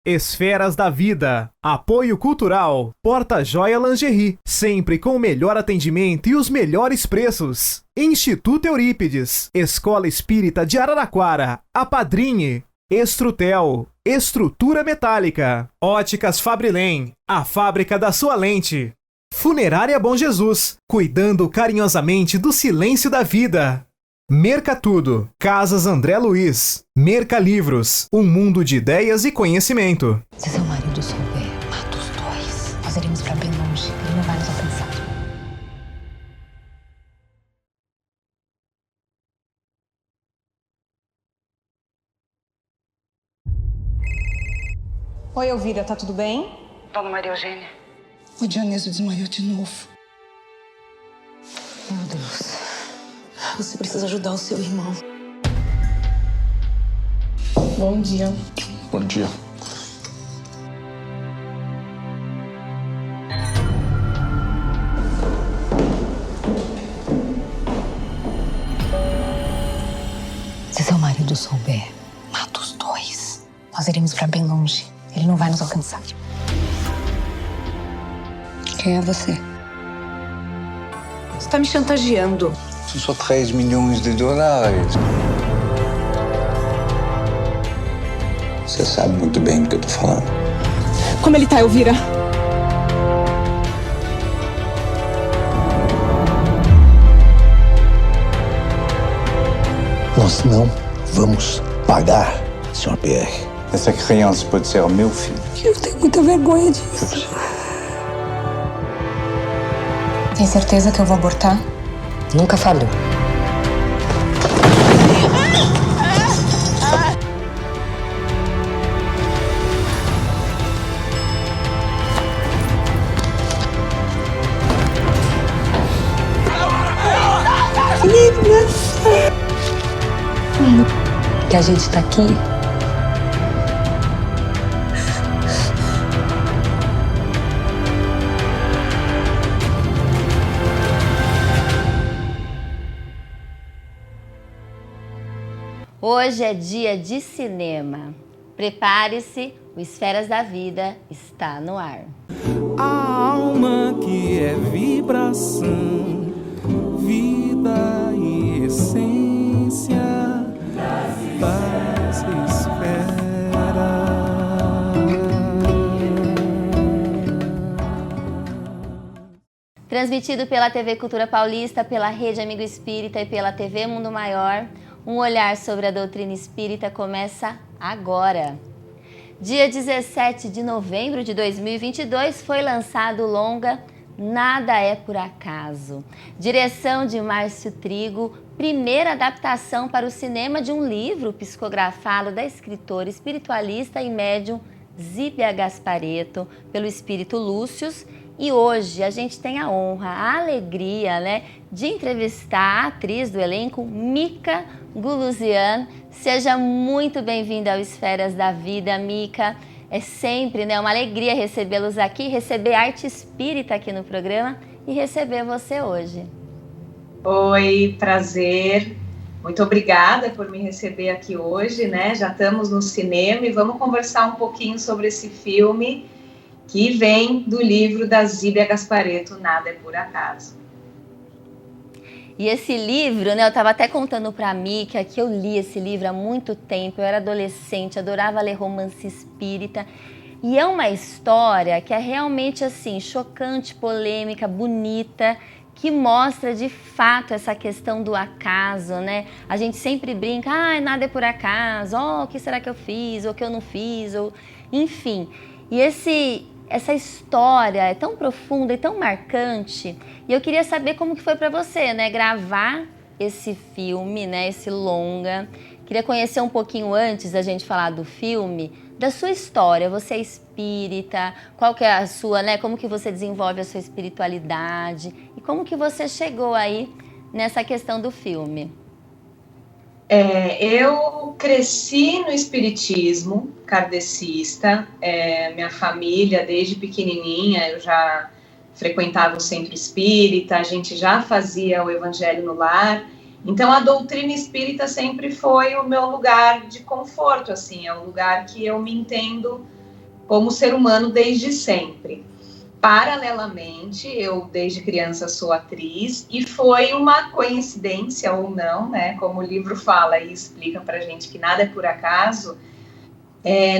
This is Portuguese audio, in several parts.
Esferas da Vida. Apoio Cultural. Porta-Joia Lingerie. Sempre com o melhor atendimento e os melhores preços. Instituto Eurípides. Escola Espírita de Araraquara. Apadrinhe. Estrutel. Estrutura metálica. Óticas Fabrilém. A fábrica da sua lente. Funerária Bom Jesus. Cuidando carinhosamente do silêncio da vida. Mercatudo, Casas André Luiz, Mercalivros, um mundo de ideias e conhecimento. Se seu marido souber, mata os dois. Nós iremos pra bem longe, ele não vai nos alcançar. Oi, Elvira, tá tudo bem? Dona Maria Eugênia. O Dionísio desmaiou de novo. Meu Deus. Você precisa ajudar o seu irmão. Bom dia. Bom dia. Se seu marido souber, mata os dois. Nós iremos pra bem longe. Ele não vai nos alcançar. Quem é você? Você tá me chantageando. São só 3 milhões de dólares. Você sabe muito bem do que eu tô falando. Como ele tá, Elvira? Nós não vamos pagar, Sr. Pierre. Essa criança pode ser o meu filho. Eu tenho muita vergonha disso. Tem certeza que eu vou abortar? Nunca falhou. Que a gente tá aqui. Hoje é dia de cinema. Prepare-se, o Esferas da Vida está no ar. A alma que é vibração, vida e essência das esferas. Transmitido pela TV Cultura Paulista, pela Rede Amigo Espírita e pela TV Mundo Maior, um olhar sobre a doutrina espírita começa agora. Dia 17 de novembro de 2022 foi lançado o longa Nada é por Acaso. Direção de Márcio Trigo, primeira adaptação para o cinema de um livro psicografado da escritora espiritualista e médium Zíbia Gasparetto, pelo espírito Lúcius. E hoje a gente tem a honra, a alegria, de entrevistar a atriz do elenco, Mika Guluzian. Seja muito bem-vinda ao Esferas da Vida, Mika. É sempre uma alegria recebê-los aqui, receber arte espírita aqui no programa e receber você hoje. Oi, prazer. Muito obrigada por me receber aqui hoje, Já estamos no cinema e vamos conversar um pouquinho sobre esse filme que vem do livro da Zíbia Gasparetto, Nada é por Acaso. E esse livro, eu estava até contando para a Mika que eu li esse livro há muito tempo, eu era adolescente, adorava ler romance espírita, e é uma história que é realmente assim, chocante, polêmica, bonita, que mostra de fato essa questão do acaso, A gente sempre brinca, nada é por acaso, o que será que eu fiz, ou o que eu não fiz, ou enfim. E essa história é tão profunda e tão marcante, e eu queria saber como que foi para você, gravar esse filme, esse longa. Queria conhecer um pouquinho antes da gente falar do filme, da sua história. Você é espírita, qual que é a sua, como que você desenvolve a sua espiritualidade e como que você chegou aí nessa questão do filme? Eu cresci no espiritismo kardecista, minha família, desde pequenininha, eu já frequentava o centro espírita, a gente já fazia o evangelho no lar, então a doutrina espírita sempre foi o meu lugar de conforto, assim, é o lugar que eu me entendo como ser humano desde sempre. Paralelamente, eu desde criança sou atriz e foi uma coincidência ou não, né? Como o livro fala e explica pra gente que nada é por acaso,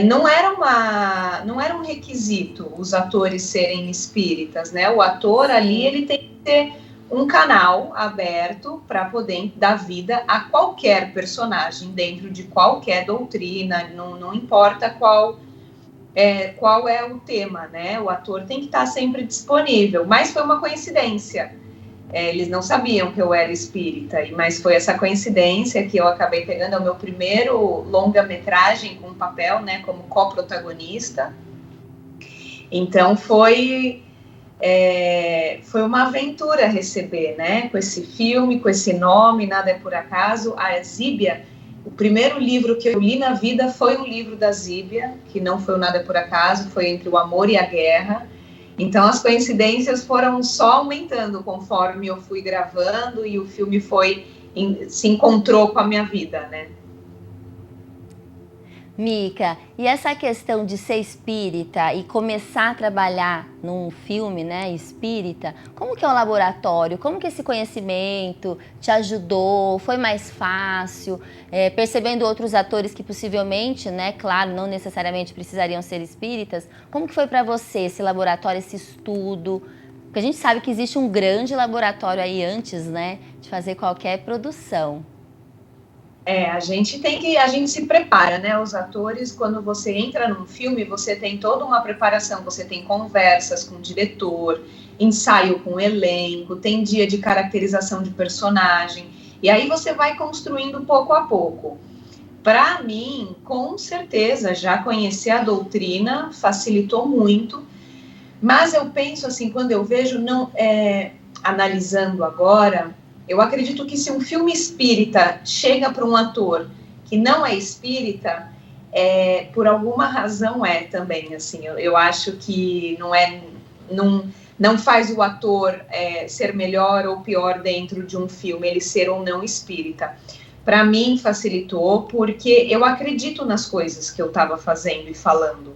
não era um requisito os atores serem espíritas, né? O ator ali, ele tem que ter um canal aberto para poder dar vida a qualquer personagem dentro de qualquer doutrina, não importa qual é o tema, né? O ator tem que estar sempre disponível, mas foi uma coincidência. Eles não sabiam que eu era espírita, mas foi essa coincidência que eu acabei pegando. É o meu primeiro longa-metragem com papel, né, como coprotagonista. Então foi uma aventura receber, né, com esse filme, com esse nome, Nada é por Acaso. A Zíbia, o primeiro livro que eu li na vida foi um livro da Zíbia, que não foi o Nada é por Acaso, foi Entre o Amor e a Guerra. Então as coincidências foram só aumentando conforme eu fui gravando e o filme se encontrou com a minha vida, né? Mica, e essa questão de ser espírita e começar a trabalhar num filme, né, espírita, como que é o laboratório? Como que esse conhecimento te ajudou? Foi mais fácil? Percebendo outros atores que possivelmente, né, claro, não necessariamente precisariam ser espíritas, como que foi para você esse laboratório, esse estudo? Porque a gente sabe que existe um grande laboratório aí antes, né, de fazer qualquer produção. A gente se prepara, né? Os atores, quando você entra num filme, você tem toda uma preparação, você tem conversas com o diretor, ensaio com o elenco, tem dia de caracterização de personagem, e aí você vai construindo pouco a pouco. Para mim, com certeza, já conhecer a doutrina facilitou muito, mas eu penso assim, quando eu vejo, analisando agora, eu acredito que se um filme espírita chega para um ator que não é espírita, por alguma razão também, assim, eu acho que não faz o ator ser melhor ou pior dentro de um filme, ele ser ou não espírita. Para mim facilitou, porque eu acredito nas coisas que eu estava fazendo e falando.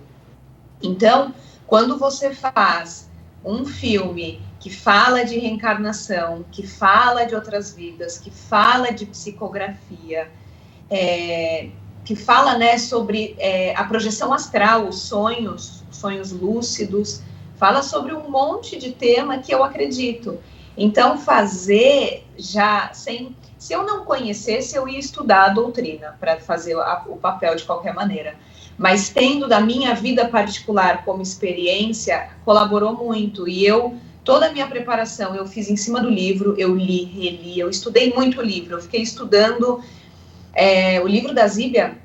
Então, quando você faz um filme que fala de reencarnação, que fala de outras vidas, que fala de psicografia, que fala, né, sobre a projeção astral, os sonhos lúcidos, fala sobre um monte de tema que eu acredito. Então, fazer já sem... Se eu não conhecesse, eu ia estudar a doutrina para fazer o papel de qualquer maneira. Mas tendo da minha vida particular como experiência, colaborou muito. E toda a minha preparação eu fiz em cima do livro, eu li, reli, eu estudei muito o livro, eu fiquei estudando o livro da Zíbia.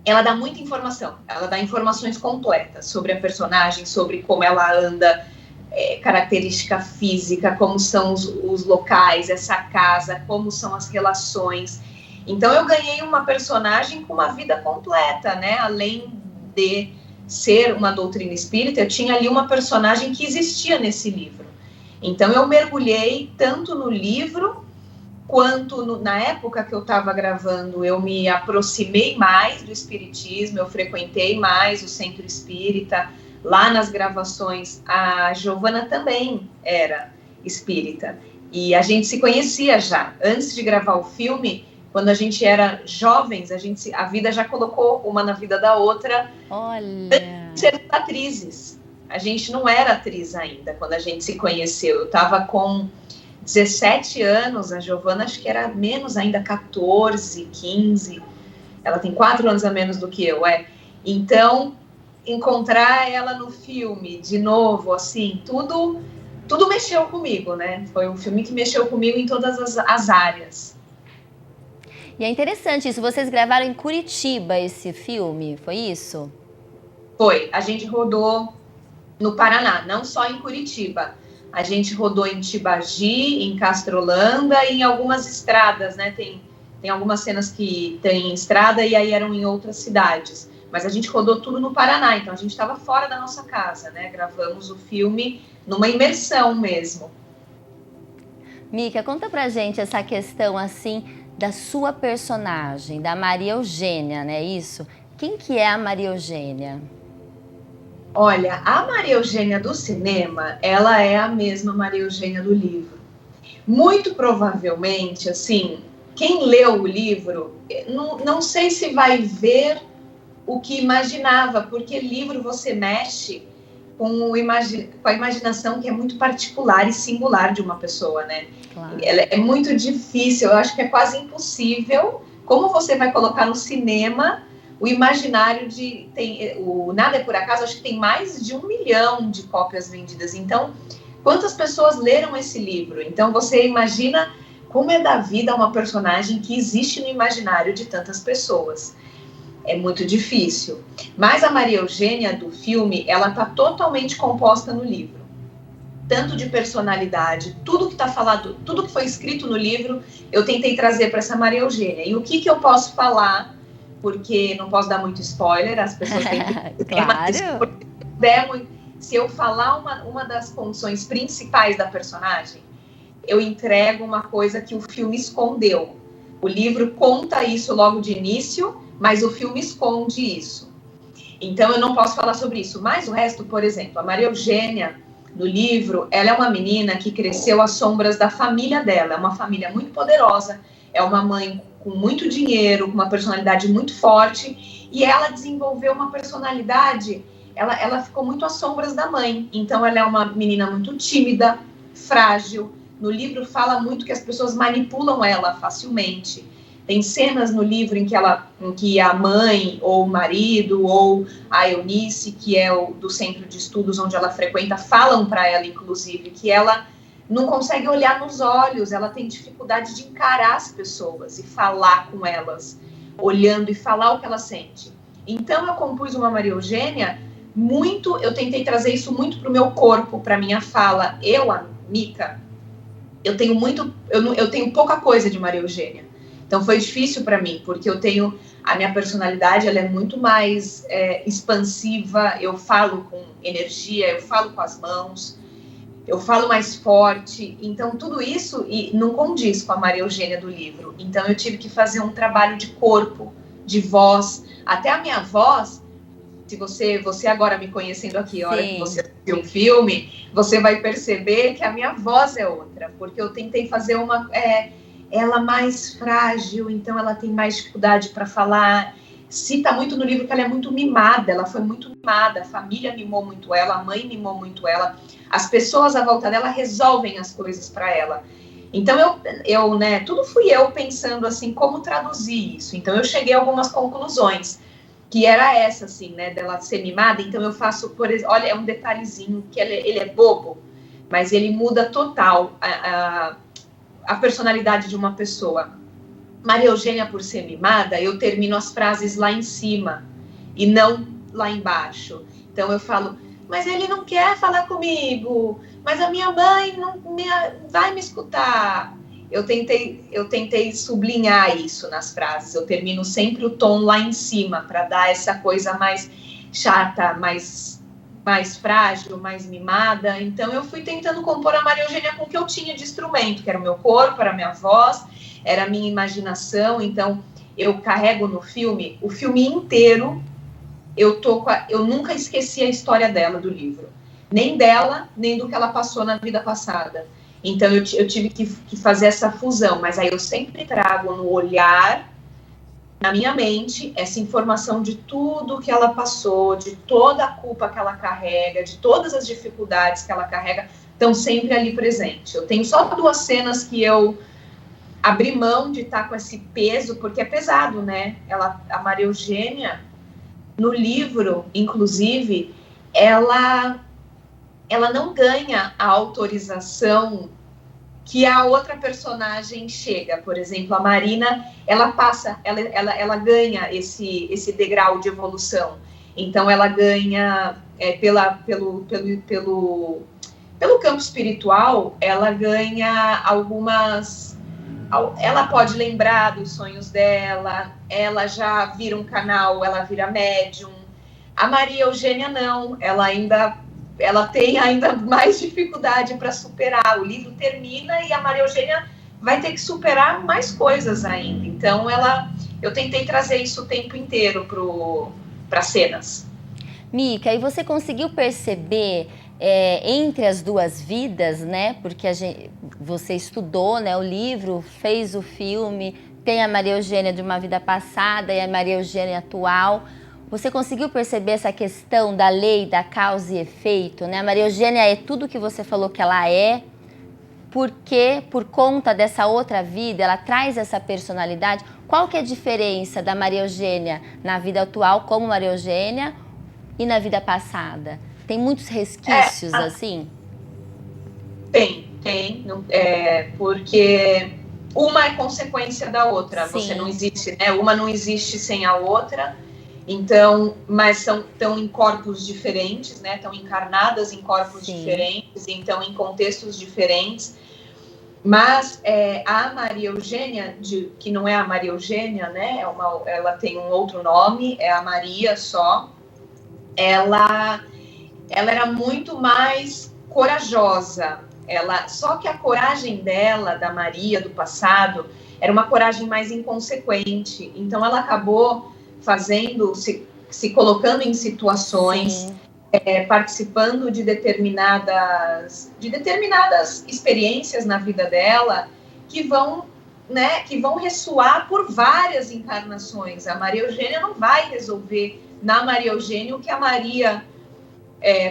Ela dá muita informação, ela dá informações completas sobre a personagem, sobre como ela anda, característica física, como são os locais, essa casa, como são as relações. Então eu ganhei uma personagem com uma vida completa, né? Além de ser uma doutrina espírita, eu tinha ali uma personagem que existia nesse livro. Então eu mergulhei tanto no livro, quanto na época que eu estava gravando, eu me aproximei mais do espiritismo, eu frequentei mais o centro espírita. Lá nas gravações, a Giovana também era espírita. E a gente se conhecia já. Antes de gravar o filme, quando a gente era jovens, a vida já colocou uma na vida da outra. Olha! Ser atrizes. A gente não era atriz ainda quando a gente se conheceu. Eu estava com 17 anos, a Giovana acho que era menos ainda, 14, 15. Ela tem 4 anos a menos do que eu, Então, encontrar ela no filme, de novo, assim, tudo mexeu comigo, né? Foi um filme que mexeu comigo em todas as áreas. E é interessante isso, vocês gravaram em Curitiba esse filme, foi isso? Foi, a gente rodou no Paraná, não só em Curitiba. A gente rodou em Tibagi, em Castrolanda e em algumas estradas, né? Tem algumas cenas que tem estrada e aí eram em outras cidades. Mas a gente rodou tudo no Paraná, então a gente estava fora da nossa casa, né? Gravamos o filme numa imersão mesmo. Mica, conta pra gente essa questão, assim, da sua personagem, da Maria Eugênia, né? Isso? Quem que é a Maria Eugênia? Olha, a Maria Eugênia do cinema, ela é a mesma Maria Eugênia do livro. Muito provavelmente, assim, quem leu o livro, não sei se vai ver o que imaginava, porque livro você mexe com a imaginação que é muito particular e singular de uma pessoa, né? Claro. É muito difícil, eu acho que é quase impossível. Como você vai colocar no cinema o imaginário o Nada é por Acaso, acho que tem mais de 1 milhão de cópias vendidas. Então, quantas pessoas leram esse livro? Então, você imagina como é da vida uma personagem que existe no imaginário de tantas pessoas. É muito difícil. Mas a Maria Eugênia do filme, ela está totalmente composta no livro. Tanto de personalidade, tudo que está falado, tudo que foi escrito no livro, eu tentei trazer para essa Maria Eugênia. E o que eu posso falar, porque não posso dar muito spoiler, as pessoas têm que... Claro. Se eu falar uma das funções principais da personagem, eu entrego uma coisa que o filme escondeu. O livro conta isso logo de início, mas o filme esconde isso. Então, eu não posso falar sobre isso. Mas o resto, por exemplo, a Maria Eugênia, no livro, ela é uma menina que cresceu às sombras da família dela. É uma família muito poderosa, é uma mãe com muito dinheiro, com uma personalidade muito forte, e ela desenvolveu uma personalidade, ela ficou muito às sombras da mãe. Então, ela é uma menina muito tímida, frágil. No livro fala muito que as pessoas manipulam ela facilmente. Tem cenas no livro em que a mãe, ou o marido, ou a Eunice, que é do centro de estudos onde ela frequenta, falam para ela, inclusive, que ela não consegue olhar nos olhos, ela tem dificuldade de encarar as pessoas e falar com elas, olhando e falar o que ela sente. Então, eu compus uma Maria Eugênia eu tentei trazer isso muito para o meu corpo, para minha fala. A Mica, eu tenho pouca coisa de Maria Eugênia. Então, foi difícil para mim, porque a minha personalidade, ela é muito mais expansiva, eu falo com energia, eu falo com as mãos, eu falo mais forte. Então, tudo isso não condiz com a Maria Eugênia do livro. Então, eu tive que fazer um trabalho de corpo, de voz. Até a minha voz, se você agora me conhecendo aqui, a hora que você assistir o filme, você vai perceber que a minha voz é outra, porque eu tentei fazer ela mais frágil, então ela tem mais dificuldade para falar. Cita muito no livro que ela é muito mimada, ela foi muito mimada, a família mimou muito ela, a mãe mimou muito ela, as pessoas à volta dela resolvem as coisas para ela. Então, tudo fui eu pensando assim, como traduzir isso. Então, eu cheguei a algumas conclusões, que era essa, assim, né, dela ser mimada. Então, eu faço, por exemplo, olha, é um detalhezinho, que ele é bobo, mas ele muda total a personalidade de uma pessoa. Maria Eugênia, por ser mimada, eu termino as frases lá em cima e não lá embaixo. Então eu falo, mas ele não quer falar comigo, mas a minha mãe não vai me escutar. Eu tentei sublinhar isso nas frases. Eu termino sempre o tom lá em cima para dar essa coisa mais chata, mais frágil, mais mimada. Então, eu fui tentando compor a Maria Eugênia com o que eu tinha de instrumento, que era o meu corpo, era a minha voz, era a minha imaginação. Então, eu carrego no filme, o filme inteiro, eu nunca esqueci a história dela, do livro. Nem dela, nem do que ela passou na vida passada. Então, eu tive que fazer essa fusão. Mas aí eu sempre trago no olhar, na minha mente, essa informação de tudo que ela passou, de toda a culpa que ela carrega, de todas as dificuldades que ela carrega, estão sempre ali presentes. Eu tenho só 2 cenas que eu abri mão de estar com esse peso, porque é pesado, né? A Maria Eugênia, no livro, inclusive, ela não ganha a autorização que a outra personagem chega. Por exemplo, a Marina, ela ganha esse degrau de evolução. Então, ela ganha, pelo campo espiritual, ela ganha algumas... Ela pode lembrar dos sonhos dela, ela já vira um canal, ela vira médium. A Maria Eugênia não, ela tem ainda mais dificuldade para superar. O livro termina e a Maria Eugênia vai ter que superar mais coisas ainda. Então, eu tentei trazer isso o tempo inteiro para cenas. Mica, e você conseguiu perceber entre as duas vidas, né? Porque você estudou, né, o livro, fez o filme, tem a Maria Eugênia de uma vida passada e a Maria Eugênia atual. Você conseguiu perceber essa questão da lei, da causa e efeito, né? A Maria Eugênia é tudo que você falou que ela é, porque por conta dessa outra vida, ela traz essa personalidade. Qual que é a diferença da Maria Eugênia na vida atual como Maria Eugênia e na vida passada? Tem muitos resquícios, assim? Tem. Porque uma é consequência da outra. Sim. Você não existe, né? Uma não existe sem a outra. Então, mas estão em corpos diferentes, né? Estão encarnadas em corpos Sim. diferentes, então em contextos diferentes. Mas a Maria Eugênia, que não é a Maria Eugênia, né? Ela tem um outro nome, é a Maria só. Ela era muito mais corajosa. Só que a coragem dela, da Maria do passado, era uma coragem mais inconsequente. Então ela acabou se colocando em situações, participando de determinadas experiências na vida dela que vão ressoar por várias encarnações. A Maria Eugênia não vai resolver na Maria Eugênia o que a Maria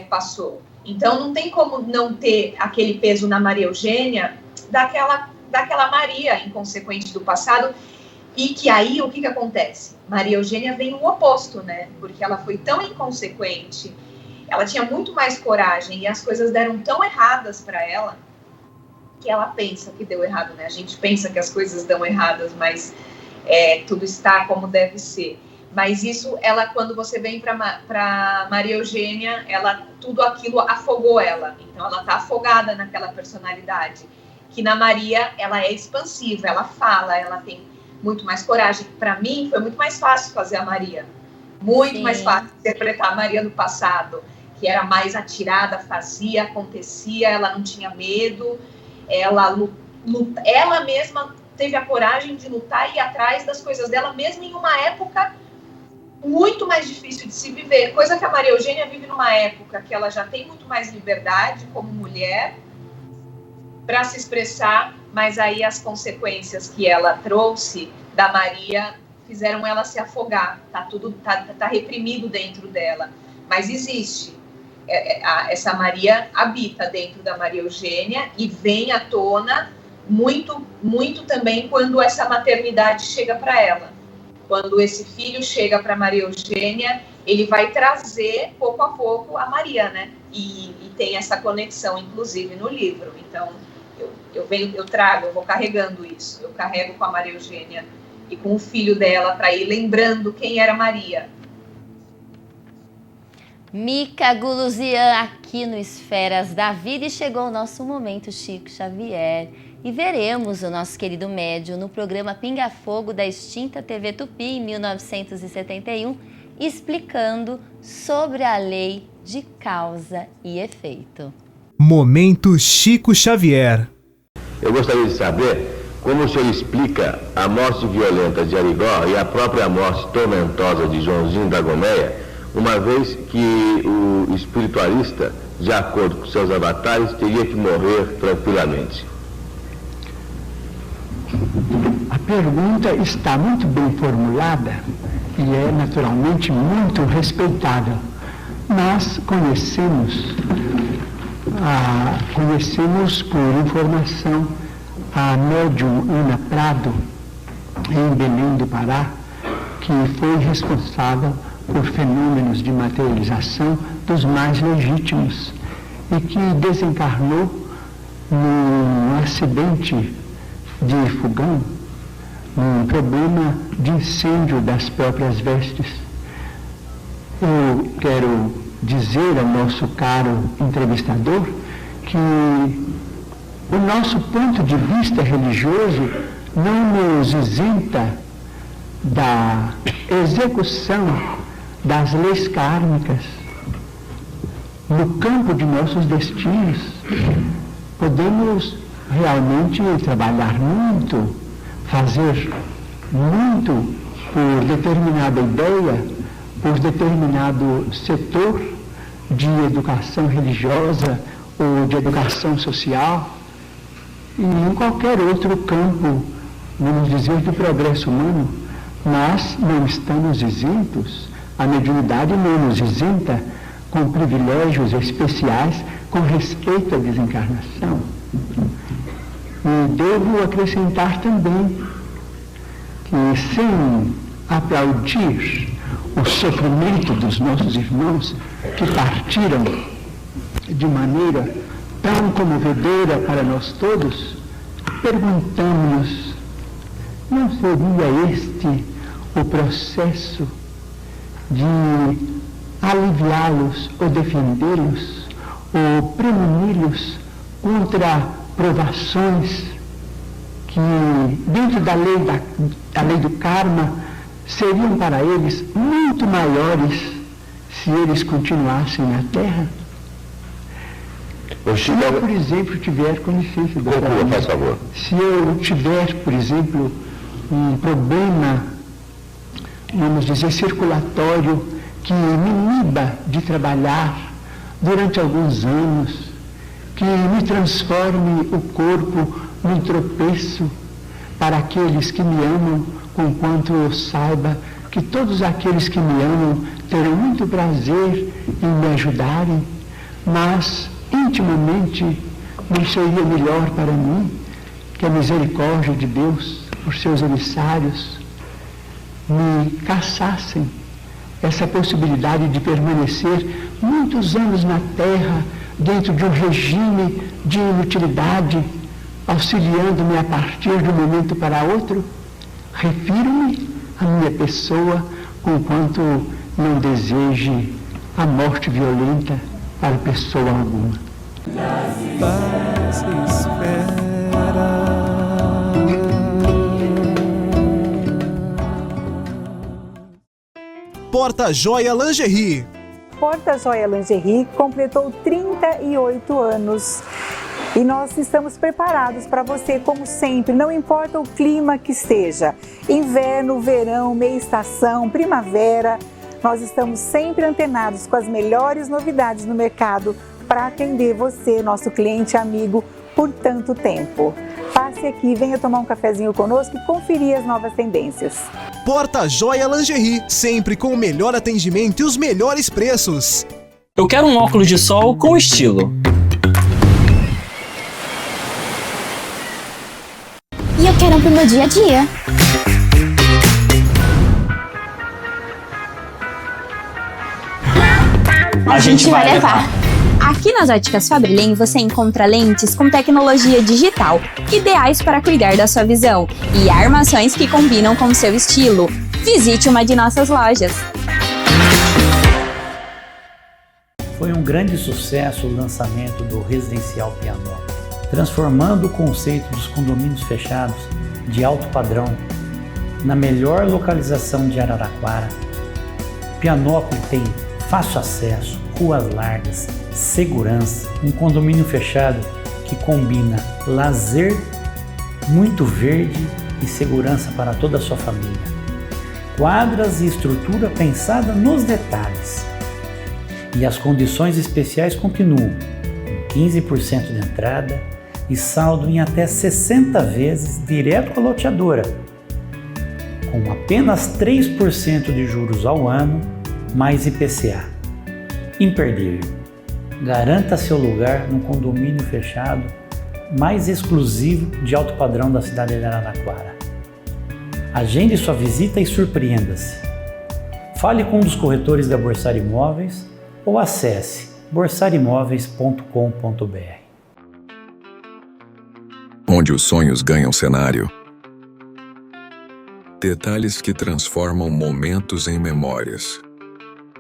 passou. Então não tem como não ter aquele peso na Maria Eugênia daquela Maria inconsequente do passado. E que aí, o que acontece? Maria Eugênia vem o oposto, né? Porque ela foi tão inconsequente, ela tinha muito mais coragem e as coisas deram tão erradas para ela que ela pensa que deu errado, né? A gente pensa que as coisas dão erradas, mas tudo está como deve ser. Mas isso, quando você vem para Maria Eugênia, tudo aquilo afogou ela. Então, ela está afogada naquela personalidade. Que na Maria, ela é expansiva, ela fala, ela tem muito mais coragem. Para mim, foi muito mais fácil fazer a Maria. Muito mais fácil interpretar a Maria do passado, que era mais atirada, fazia, acontecia, ela não tinha medo, ela mesma teve a coragem de lutar e ir atrás das coisas dela, mesmo em uma época muito mais difícil de se viver, coisa que a Maria Eugênia vive numa época que ela já tem muito mais liberdade como mulher para se expressar, mas aí as consequências que ela trouxe da Maria fizeram ela se afogar, tá reprimido dentro dela, mas existe, essa Maria habita dentro da Maria Eugênia e vem à tona muito, muito também quando essa maternidade chega para ela. Quando esse filho chega para Maria Eugênia, ele vai trazer pouco a pouco a Maria, né? E tem essa conexão, inclusive, no livro. Então, eu vou carregando isso. Eu carrego com a Maria Eugênia e com o filho dela para ir lembrando quem era Maria. Mica Guluzian aqui no Esferas da Vida, e chegou o nosso momento Chico Xavier. E veremos o nosso querido médium no programa Pinga Fogo da extinta TV Tupi em 1971, explicando sobre a lei de causa e efeito. Momento Chico Xavier. Eu gostaria de saber como o senhor explica a morte violenta de Arigó e a própria morte tormentosa de Joãozinho da Gomeia, uma vez que o espiritualista, de acordo com seus avatares, teria que morrer tranquilamente. A pergunta está muito bem formulada e é naturalmente muito respeitável. Nós conhecemos por informação a médium Ana Prado, em Belém do Pará, que foi responsável por fenômenos de materialização dos mais legítimos e que desencarnou num acidente de fogão, um problema de incêndio das próprias vestes. Eu quero dizer ao nosso caro entrevistador que o nosso ponto de vista religioso não nos isenta da execução das leis kármicas no campo de nossos destinos. Podemos realmente trabalhar muito, fazer muito por determinada ideia, por determinado setor de educação religiosa ou de educação social, e em qualquer outro campo, vamos dizer, do progresso humano, mas não estamos isentos, a mediunidade não nos isenta com privilégios especiais com respeito à desencarnação. E devo acrescentar também que, sem aplaudir o sofrimento dos nossos irmãos que partiram de maneira tão comovedora para nós todos, perguntamos-nos, não seria este o processo de aliviá-los ou defendê-los ou preveni-los contra provações que, dentro da lei do karma, seriam para eles muito maiores se eles continuassem na Terra? Se eu, por exemplo, tiver, com licença, por favor. Se eu tiver, por exemplo, um problema, vamos dizer, circulatório, que me iniba de trabalhar durante alguns anos, que me transforme o corpo num tropeço para aqueles que me amam, conquanto eu saiba que todos aqueles que me amam terão muito prazer em me ajudarem, mas intimamente não seria melhor para mim que a misericórdia de Deus, por seus emissários, me caçassem essa possibilidade de permanecer muitos anos na Terra dentro de um regime de inutilidade, auxiliando-me a partir de um momento para outro? Refiro-me à minha pessoa, conquanto não deseje a morte violenta para pessoa alguma. Porta Joia Lingerie. Porta Joia Lingerie completou 38 anos. E nós estamos preparados para você, como sempre, não importa o clima que esteja. Inverno, verão, meia estação, primavera. Nós estamos sempre antenados com as melhores novidades no mercado para atender você, nosso cliente amigo, por tanto tempo. Passe aqui, venha tomar um cafezinho conosco e conferir as novas tendências. Porta Joia Lingerie, sempre com o melhor atendimento e os melhores preços. Eu quero um óculos de sol com estilo. E eu quero um pro meu dia a dia. A gente vai levar. Aqui nas Óticas Fabrilem você encontra lentes com tecnologia digital, ideais para cuidar da sua visão, e armações que combinam com o seu estilo. Visite uma de nossas lojas. Foi um grande sucesso o lançamento do Residencial Pianópolis, transformando o conceito dos condomínios fechados de alto padrão na melhor localização de Araraquara. Pianópolis tem fácil acesso, ruas largas, segurança, um condomínio fechado que combina lazer, muito verde e segurança para toda a sua família. Quadras e estrutura pensada nos detalhes. E as condições especiais continuam, com 15% de entrada e saldo em até 60 vezes direto à loteadora, com apenas 3% de juros ao ano, mais IPCA. Imperdível. Garanta seu lugar no condomínio fechado mais exclusivo de alto padrão da cidade de Araraquara. Agende sua visita e surpreenda-se. Fale com um dos corretores da Borsari Imóveis ou acesse borsarimóveis.com.br. Onde os sonhos ganham cenário. Detalhes que transformam momentos em memórias.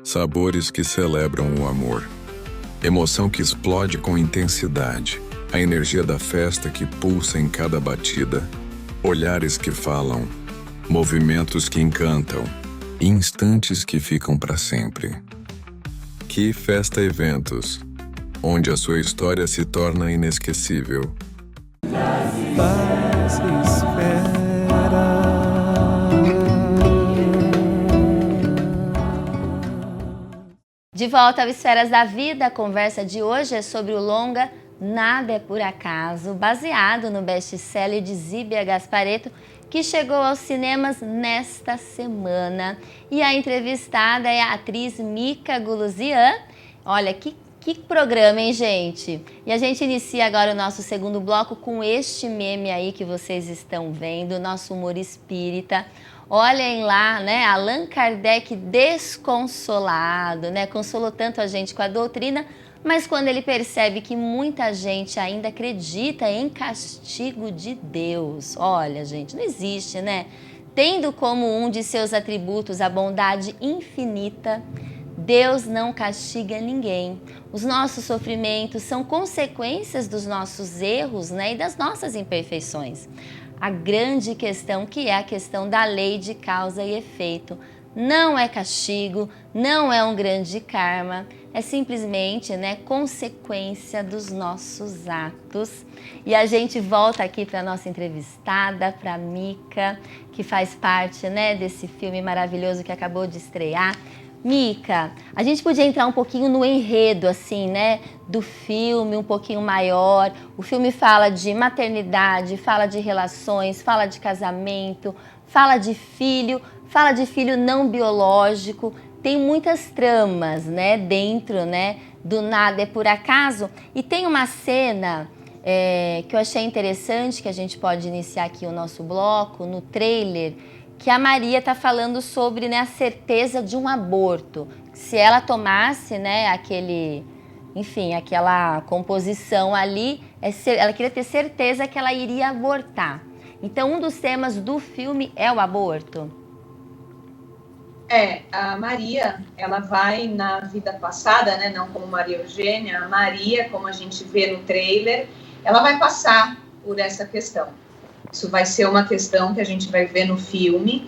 Sabores que celebram o amor. Emoção que explode com intensidade. A energia da festa que pulsa em cada batida. Olhares que falam. Movimentos que encantam. Instantes que ficam para sempre. Que Festa Eventos, onde a sua história se torna inesquecível. De volta ao Esferas da Vida, a conversa de hoje é sobre o longa Nada é por Acaso, baseado no best-seller de Zíbia Gasparetto, que chegou aos cinemas nesta semana. E a entrevistada é a atriz Mika Guluzian. Olha, que programa, hein, gente? E a gente inicia agora o nosso segundo bloco com este meme aí que vocês estão vendo, nosso humor espírita. Olhem lá, né, Allan Kardec desconsolado, né, consolou tanto a gente com a doutrina, mas quando ele percebe que muita gente ainda acredita em castigo de Deus, olha, gente, não existe, né? Tendo como um de seus atributos a bondade infinita, Deus não castiga ninguém. Os nossos sofrimentos são consequências dos nossos erros, né, e das nossas imperfeições. A grande questão, que é a questão da lei de causa e efeito, não é castigo, não é um grande karma, é simplesmente, né, consequência dos nossos atos. E a gente volta aqui para a nossa entrevistada, para a Mika, que faz parte, né, desse filme maravilhoso que acabou de estrear. Mika, a gente podia entrar um pouquinho no enredo, assim, né, do filme, um pouquinho maior. O filme fala de maternidade, fala de relações, fala de casamento, fala de filho não biológico. Tem muitas tramas, né, dentro, né, do Nada é por Acaso. E tem uma cena que eu achei interessante, que a gente pode iniciar aqui o nosso bloco, no trailer, que a Maria está falando sobre, né, a certeza de um aborto. Se ela tomasse, né, aquela composição ali, ela queria ter certeza que ela iria abortar. Então, um dos temas do filme é o aborto. A Maria, ela vai na vida passada, né, não como Maria Eugênia, a Maria, como a gente vê no trailer, ela vai passar por essa questão. Isso vai ser uma questão que a gente vai ver no filme,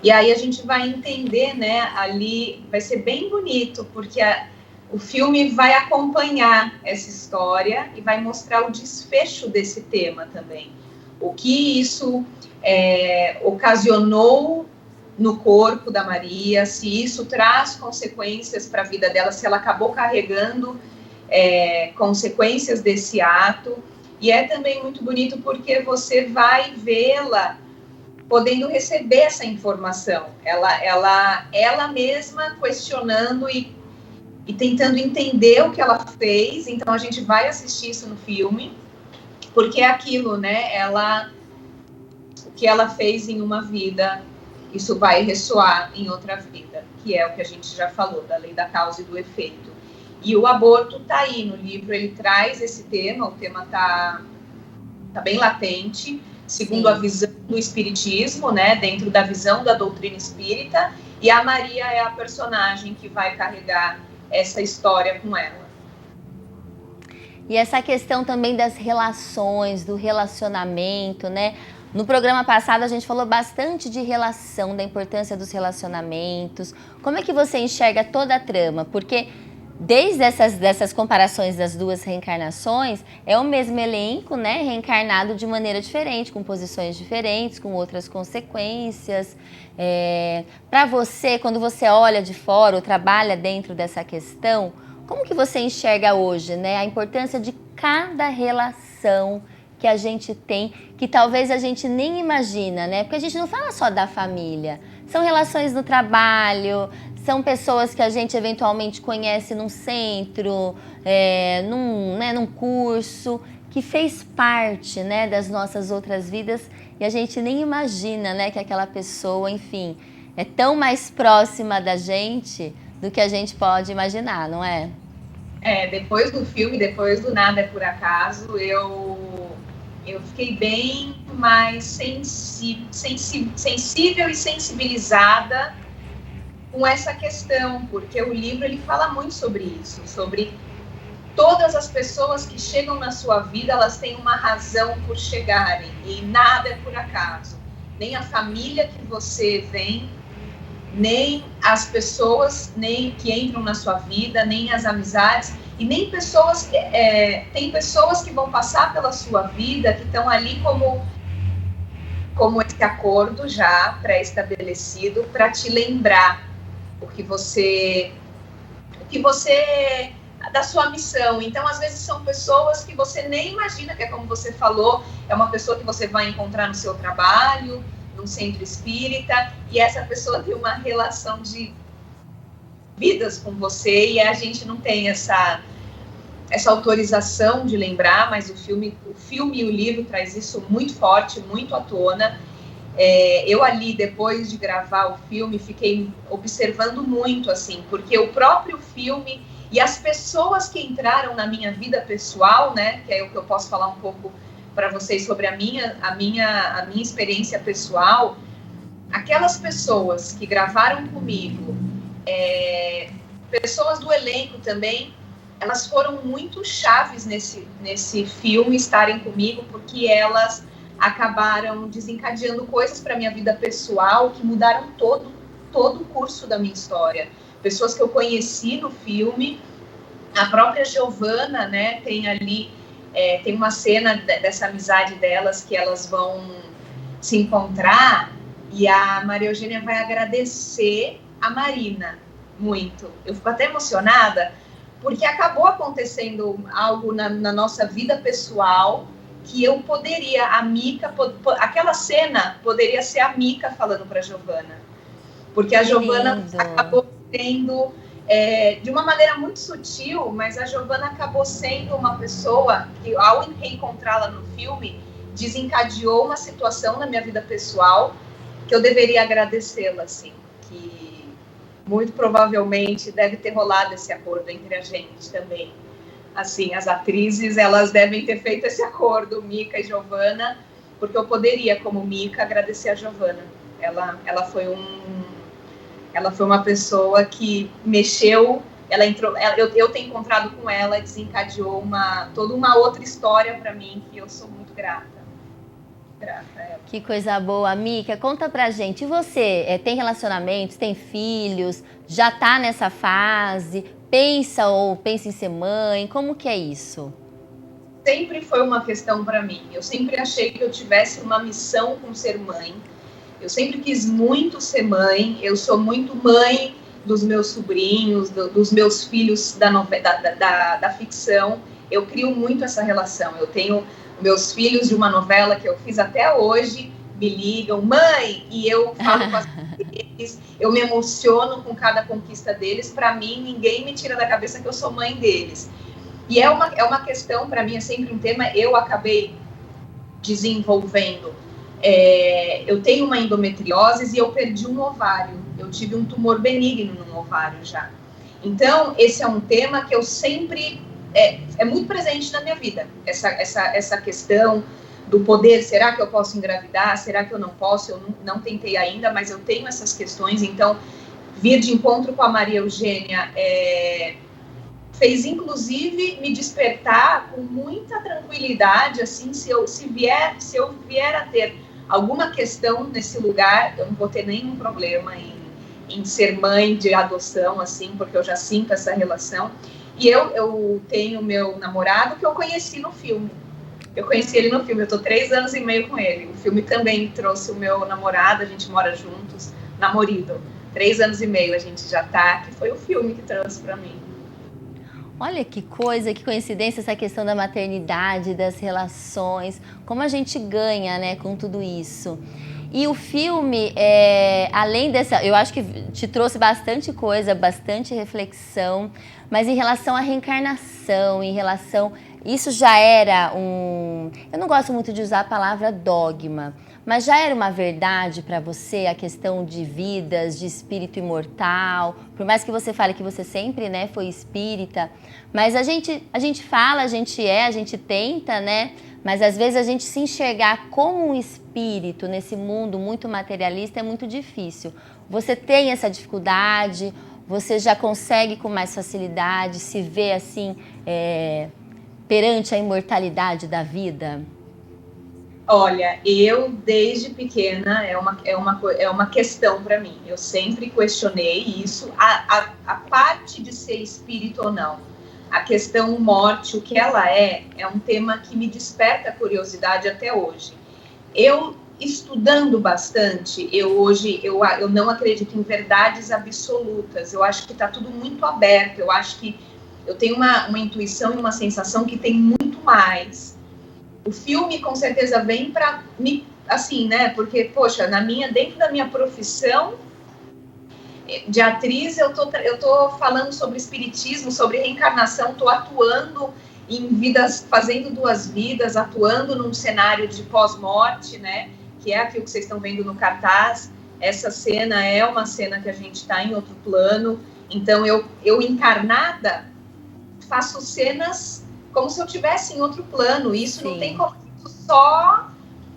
e aí a gente vai entender, né, ali vai ser bem bonito, porque o filme vai acompanhar essa história e vai mostrar o desfecho desse tema também. O que isso ocasionou no corpo da Maria, se isso traz consequências para a vida dela, se ela acabou carregando consequências desse ato. E é também muito bonito porque você vai vê-la podendo receber essa informação. Ela mesma questionando e tentando entender o que ela fez. Então a gente vai assistir isso no filme, porque é aquilo, né? O que ela fez em uma vida, isso vai ressoar em outra vida, que é o que a gente já falou, da lei da causa e do efeito. E o aborto está aí no livro, ele traz esse tema, o tema está bem latente, segundo a visão do espiritismo, né, dentro da visão da doutrina espírita, e a Maria é a personagem que vai carregar essa história com ela. E essa questão também das relações, do relacionamento, né? No programa passado a gente falou bastante de relação, da importância dos relacionamentos. Como é que você enxerga toda a trama? Porque desde dessas comparações das duas reencarnações, é o mesmo elenco, né, reencarnado de maneira diferente, com posições diferentes, com outras consequências. Para você, quando você olha de fora ou trabalha dentro dessa questão, como que você enxerga hoje, né, a importância de cada relação que a gente tem, que talvez a gente nem imagina, né? Porque a gente não fala só da família, são relações no trabalho, são pessoas que a gente eventualmente conhece num centro, num curso, que fez parte, né, das nossas outras vidas, e a gente nem imagina, né, que aquela pessoa, enfim, é tão mais próxima da gente do que a gente pode imaginar, não é? Depois do filme, depois do Nada é por Acaso, eu fiquei bem mais sensível e sensibilizada com essa questão, porque o livro ele fala muito sobre isso, sobre todas as pessoas que chegam na sua vida, elas têm uma razão por chegarem, e nada é por acaso. Nem a família que você vem, nem as pessoas que entram na sua vida, nem as amizades, e nem pessoas que... tem pessoas que vão passar pela sua vida, que estão ali como esse acordo já pré-estabelecido para te lembrar o que você que você... da sua missão. Então, às vezes, são pessoas que você nem imagina, que é como você falou, é uma pessoa que você vai encontrar no seu trabalho, num centro espírita, e essa pessoa tem uma relação de vidas com você, e a gente não tem essa autorização de lembrar, mas o filme e o livro traz isso muito forte, muito à tona. Eu ali, depois de gravar o filme, fiquei observando muito, assim, porque o próprio filme e as pessoas que entraram na minha vida pessoal, né, que é o que eu posso falar um pouco para vocês sobre a minha experiência pessoal, aquelas pessoas que gravaram comigo, pessoas do elenco também, elas foram muito chaves nesse filme estarem comigo, porque elas acabaram desencadeando coisas para minha vida pessoal que mudaram todo o curso da minha história. Pessoas que eu conheci no filme, a própria Giovanna, né, tem ali, tem uma cena dessa amizade delas que elas vão se encontrar e a Maria Eugênia vai agradecer a Marina muito. Eu fico até emocionada, porque acabou acontecendo algo na nossa vida pessoal que eu poderia, a Mica, aquela cena poderia ser a Mica falando para a Giovanna, porque a Giovanna acabou sendo, de uma maneira muito sutil, mas a Giovanna acabou sendo uma pessoa que, ao reencontrá-la no filme, desencadeou uma situação na minha vida pessoal que eu deveria agradecê-la, assim, que muito provavelmente deve ter rolado esse acordo entre a gente também. Assim, as atrizes, elas devem ter feito esse acordo, Mica e Giovanna, porque eu poderia, como Mica, agradecer a Giovanna. Ela foi uma pessoa que mexeu, ela entrou, eu tenho encontrado com ela, desencadeou toda uma outra história para mim, que eu sou muito grata. Que coisa boa, Mica. Conta pra gente, e você tem relacionamentos, tem filhos, já tá nessa fase, pensa em ser mãe, como que é isso? Sempre foi uma questão para mim, eu sempre achei que eu tivesse uma missão com ser mãe, eu sempre quis muito ser mãe, eu sou muito mãe dos meus sobrinhos, dos meus filhos da ficção, eu crio muito essa relação, eu tenho meus filhos de uma novela que eu fiz até hoje, me ligam, mãe, e eu falo com eles, eu me emociono com cada conquista deles, para mim ninguém me tira da cabeça que eu sou mãe deles. E é uma questão, para mim é sempre um tema, eu acabei desenvolvendo. Eu tenho uma endometriose e eu perdi um ovário, eu tive um tumor benigno no ovário já. Então, esse é um tema que eu sempre... É muito presente na minha vida, essa questão do poder, será que eu posso engravidar, será que eu não posso, eu não tentei ainda, mas eu tenho essas questões, então vir de encontro com a Maria Eugênia fez inclusive me despertar com muita tranquilidade, assim, se eu vier a ter alguma questão nesse lugar, eu não vou ter nenhum problema em ser mãe de adoção, assim, porque eu já sinto essa relação. E eu tenho meu namorado que eu conheci no filme. Eu conheci ele no filme, eu tô 3 anos e meio com ele. O filme também trouxe o meu namorado, a gente mora juntos, namorido. 3 anos e meio a gente já tá, que foi o filme que trouxe pra mim. Olha que coisa, que coincidência essa questão da maternidade, das relações, como a gente ganha, né, com tudo isso. E o filme, além dessa, eu acho que te trouxe bastante coisa, bastante reflexão, mas em relação à reencarnação, isso já era eu não gosto muito de usar a palavra dogma, mas já era uma verdade para você a questão de vidas, de espírito imortal, por mais que você fale que você sempre, né, foi espírita, mas a gente fala, a gente tenta, né, mas às vezes a gente se enxergar como um espírito nesse mundo muito materialista é muito difícil. Você tem essa dificuldade, você já consegue com mais facilidade se ver assim, perante a imortalidade da vida? Olha, eu desde pequena é uma questão para mim. Eu sempre questionei isso, a parte de ser espírito ou não. A questão morte, o que ela é um tema que me desperta curiosidade até hoje. Eu estudando bastante, eu não acredito em verdades absolutas. Eu acho que está tudo muito aberto. Eu acho que eu tenho uma intuição e uma sensação que tem muito mais. O filme, com certeza, vem para me, assim, né? Porque, poxa, dentro da minha profissão de atriz, eu tô falando sobre espiritismo, sobre reencarnação, tô atuando em vidas, fazendo 2 vidas, atuando num cenário de pós-morte, né? Que é aquilo que vocês estão vendo no cartaz. Essa cena é uma cena que a gente está em outro plano. Então, eu encarnada, faço cenas como se eu estivesse em outro plano. Isso Sim. Não tem como, isso só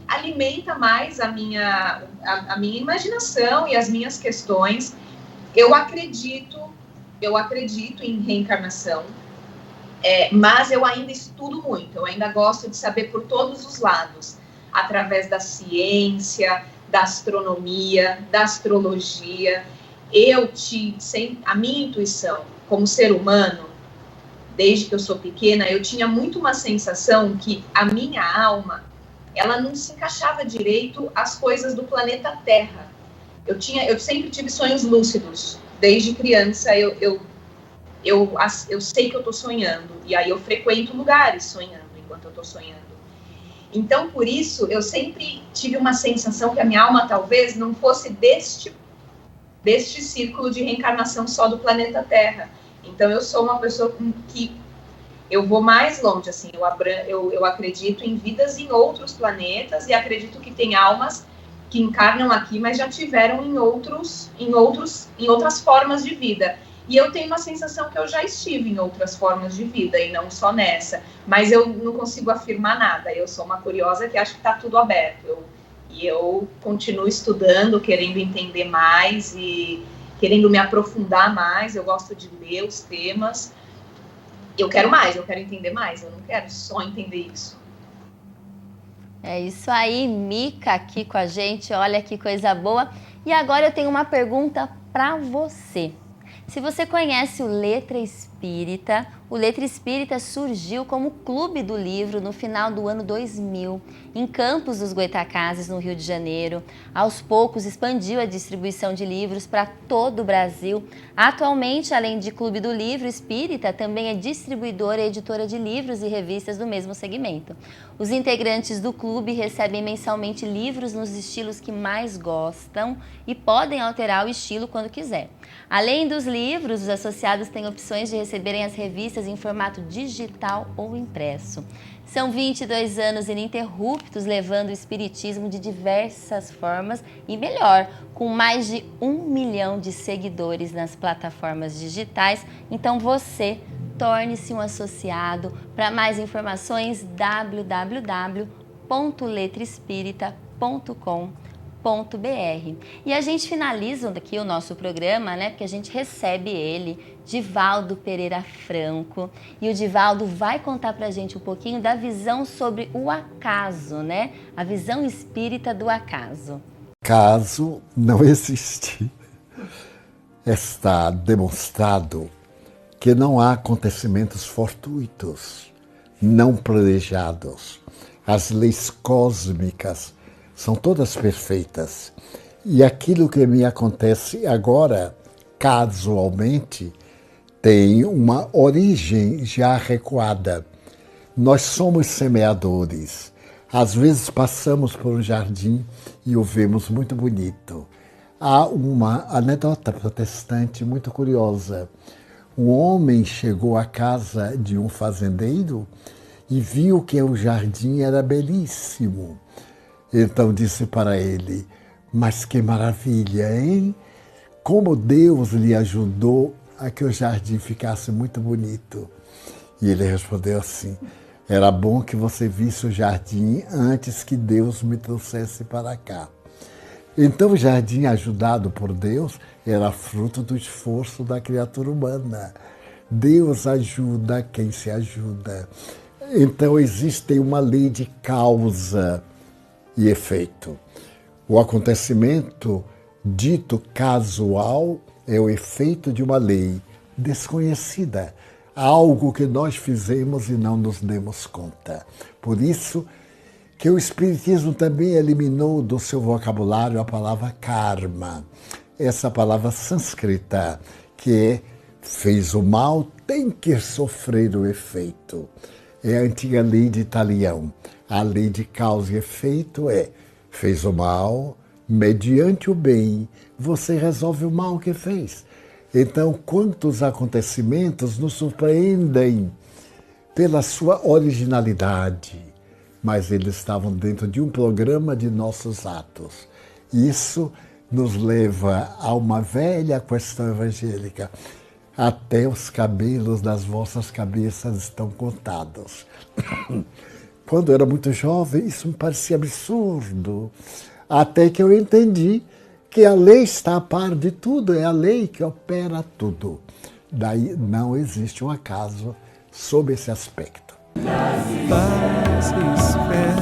alimenta mais a minha imaginação e as minhas questões. Eu acredito em reencarnação, mas eu ainda estudo muito, eu ainda gosto de saber por todos os lados, através da ciência, da astronomia, da astrologia. A minha intuição, como ser humano, desde que eu sou pequena, eu tinha muito uma sensação que a minha alma, ela não se encaixava direito às coisas do planeta Terra. Eu sempre tive sonhos lúcidos. Desde criança, eu sei que eu estou sonhando. E aí eu frequento lugares sonhando, enquanto eu estou sonhando. Então, por isso, eu sempre tive uma sensação que a minha alma talvez não fosse deste círculo de reencarnação só do planeta Terra. Então, eu sou uma pessoa que eu vou mais longe, assim, eu acredito em vidas em outros planetas e acredito que tem almas que encarnam aqui, mas já tiveram em outras formas de vida. E eu tenho uma sensação que eu já estive em outras formas de vida, e não só nessa. Mas eu não consigo afirmar nada. Eu sou uma curiosa que acho que está tudo aberto. Eu continuo estudando, querendo entender mais e querendo me aprofundar mais. Eu gosto de ler os temas. Eu quero mais, eu quero entender mais. Eu não quero só entender isso. É isso aí, Mica aqui com a gente, olha que coisa boa. E agora eu tenho uma pergunta para você. Se você conhece o Letra Espírita, o Letra Espírita surgiu como clube do livro no final do ano 2000, em Campos dos Goytacazes, no Rio de Janeiro. Aos poucos expandiu a distribuição de livros para todo o Brasil. Atualmente, além de Clube do Livro Espírita, também é distribuidora e editora de livros e revistas do mesmo segmento. Os integrantes do clube recebem mensalmente livros nos estilos que mais gostam e podem alterar o estilo quando quiser. Além dos livros, os associados têm opções de receberem as revistas em formato digital ou impresso. São 22 anos ininterruptos levando o espiritismo de diversas formas e melhor, com mais de 1 milhão de seguidores nas plataformas digitais. Então você torne-se um associado. Para mais informações, www.letraespírita.com.br. E a gente finaliza aqui o nosso programa, né? Porque a gente recebe ele, Divaldo Pereira Franco, e o Divaldo vai contar pra gente um pouquinho da visão sobre o acaso, né? A visão espírita do acaso. Acaso não existe. Está demonstrado que não há acontecimentos fortuitos, não planejados. As leis cósmicas são todas perfeitas. E aquilo que me acontece agora, casualmente, tem uma origem já recuada. Nós somos semeadores. Às vezes passamos por um jardim e o vemos muito bonito. Há uma anedota protestante muito curiosa. Um homem chegou à casa de um fazendeiro e viu que o jardim era belíssimo. Então disse para ele: mas que maravilha, hein? Como Deus lhe ajudou a que o jardim ficasse muito bonito. E ele respondeu assim: era bom que você visse o jardim antes que Deus me trouxesse para cá. Então o jardim, ajudado por Deus, era fruto do esforço da criatura humana. Deus ajuda quem se ajuda. Então existe uma lei de causa e efeito. O acontecimento dito casual é o efeito de uma lei desconhecida, algo que nós fizemos e não nos demos conta. Por isso que o Espiritismo também eliminou do seu vocabulário a palavra karma. Essa palavra sânscrita, que fez o mal, tem que sofrer o efeito. É a antiga lei de Talião. A lei de causa e efeito fez o mal, mediante o bem, você resolve o mal que fez. Então, quantos acontecimentos nos surpreendem pela sua originalidade, mas eles estavam dentro de um programa de nossos atos. Isso nos leva a uma velha questão evangélica. Até os cabelos das vossas cabeças estão contados. Quando eu era muito jovem, isso me parecia absurdo. Até que eu entendi que a lei está a par de tudo, é a lei que opera tudo. Daí não existe um acaso sob esse aspecto. Paz espera.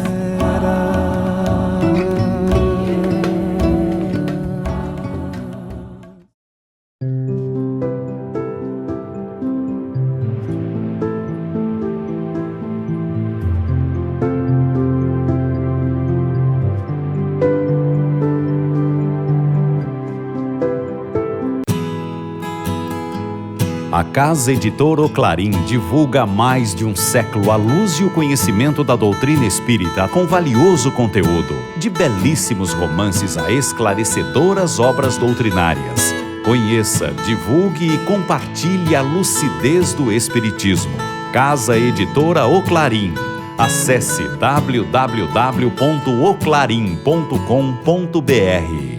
A Casa Editora O Clarim divulga há mais de um século a luz e o conhecimento da doutrina espírita com valioso conteúdo, de belíssimos romances a esclarecedoras obras doutrinárias. Conheça, divulgue e compartilhe a lucidez do Espiritismo. Casa Editora O Clarim. Acesse www.oclarim.com.br.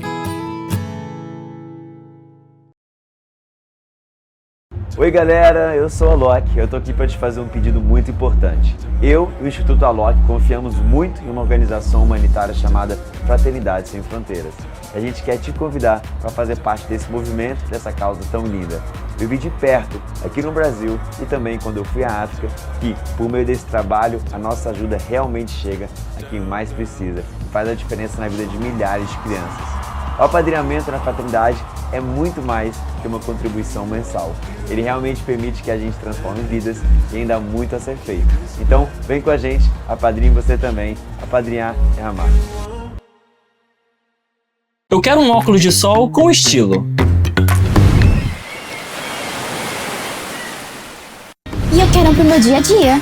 Oi galera, eu sou o Alok, eu tô aqui para te fazer um pedido muito importante. Eu e o Instituto Alok confiamos muito em uma organização humanitária chamada Fraternidade Sem Fronteiras. A gente quer te convidar para fazer parte desse movimento, dessa causa tão linda. Eu vi de perto, aqui no Brasil e também quando eu fui à África, que por meio desse trabalho a nossa ajuda realmente chega a quem mais precisa e faz a diferença na vida de milhares de crianças. O apadrinhamento na Fraternidade é muito mais que uma contribuição mensal. Ele realmente permite que a gente transforme vidas e ainda há muito a ser feito. Então, vem com a gente, apadrinhe você também. Apadrinhar é amar. Eu quero um óculos de sol com estilo. E eu quero um pro meu dia a dia.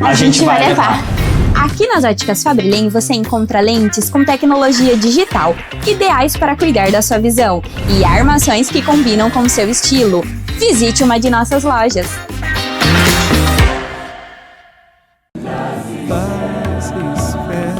A gente vai levar. Aqui nas Óticas Fabrelém você encontra lentes com tecnologia digital, ideais para cuidar da sua visão, e armações que combinam com o seu estilo. Visite uma de nossas lojas. Paz espera.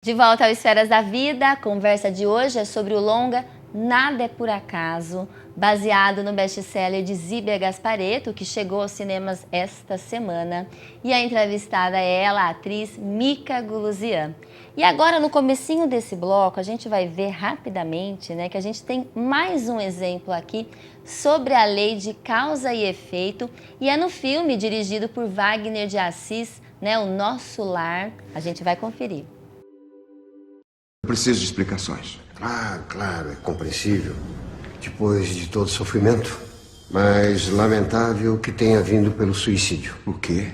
De volta ao Esferas da Vida, a conversa de hoje é sobre o longa Nada é por Acaso, baseado no best-seller de Zíbia Gasparetto, que chegou aos cinemas esta semana. E a entrevistada é ela, a atriz Mika Guluzian. E agora, no comecinho desse bloco, a gente vai ver rapidamente, né, que a gente tem mais um exemplo aqui sobre a lei de causa e efeito. E é no filme dirigido por Wagner de Assis, né, O Nosso Lar. A gente vai conferir. Eu preciso de explicações. Ah, claro, é compreensível. Depois de todo sofrimento, mas lamentável que tenha vindo pelo suicídio. O quê?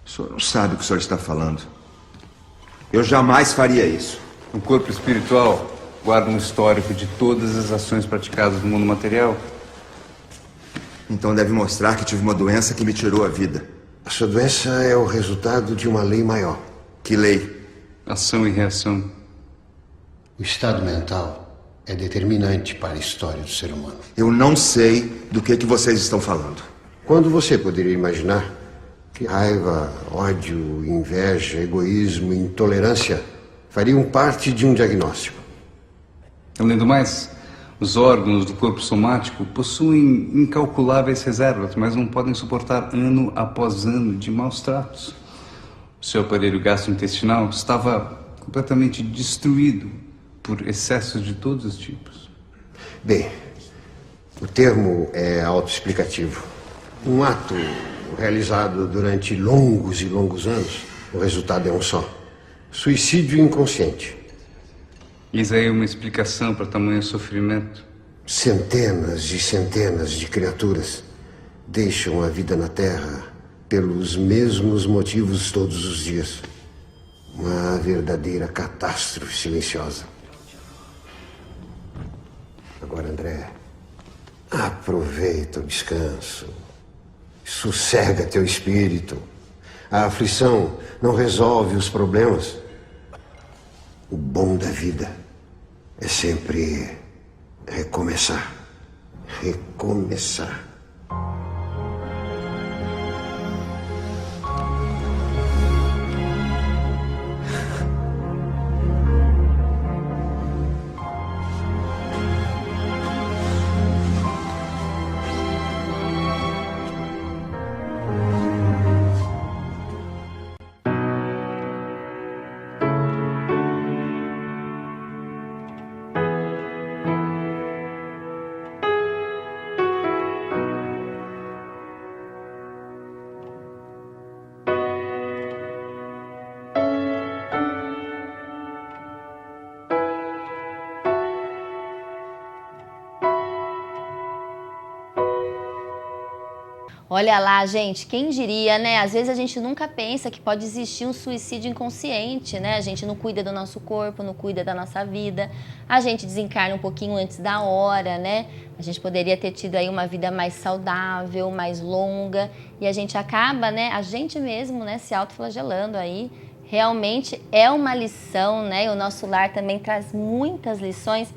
O senhor não sabe o que o senhor está falando. Eu jamais faria isso. O corpo espiritual guarda um histórico de todas as ações praticadas no mundo material. Então deve mostrar que tive uma doença que me tirou a vida. A sua doença é o resultado de uma lei maior. Que lei? Ação e reação. O estado mental é determinante para a história do ser humano. Eu não sei do que vocês estão falando. Quando você poderia imaginar que raiva, ódio, inveja, egoísmo e intolerância fariam parte de um diagnóstico? Além do mais, os órgãos do corpo somático possuem incalculáveis reservas, mas não podem suportar ano após ano de maus tratos. O seu aparelho gastrointestinal estava completamente destruído por excessos de todos os tipos. Bem, o termo é autoexplicativo. Um ato realizado durante longos e longos anos, o resultado é um só: suicídio inconsciente. Eis aí uma explicação para tamanho sofrimento. Centenas e centenas de criaturas deixam a vida na Terra pelos mesmos motivos todos os dias. Uma verdadeira catástrofe silenciosa. Agora, André, aproveita o descanso. Sossega teu espírito. A aflição não resolve os problemas. O bom da vida é sempre recomeçar. Recomeçar. Olha lá, gente, quem diria, né? Às vezes a gente nunca pensa que pode existir um suicídio inconsciente, né? A gente não cuida do nosso corpo, não cuida da nossa vida, a gente desencarna um pouquinho antes da hora, né? A gente poderia ter tido aí uma vida mais saudável, mais longa, e a gente acaba, né? A gente mesmo, né? Se autoflagelando aí. Realmente é uma lição, né? E o nosso lar também traz muitas lições.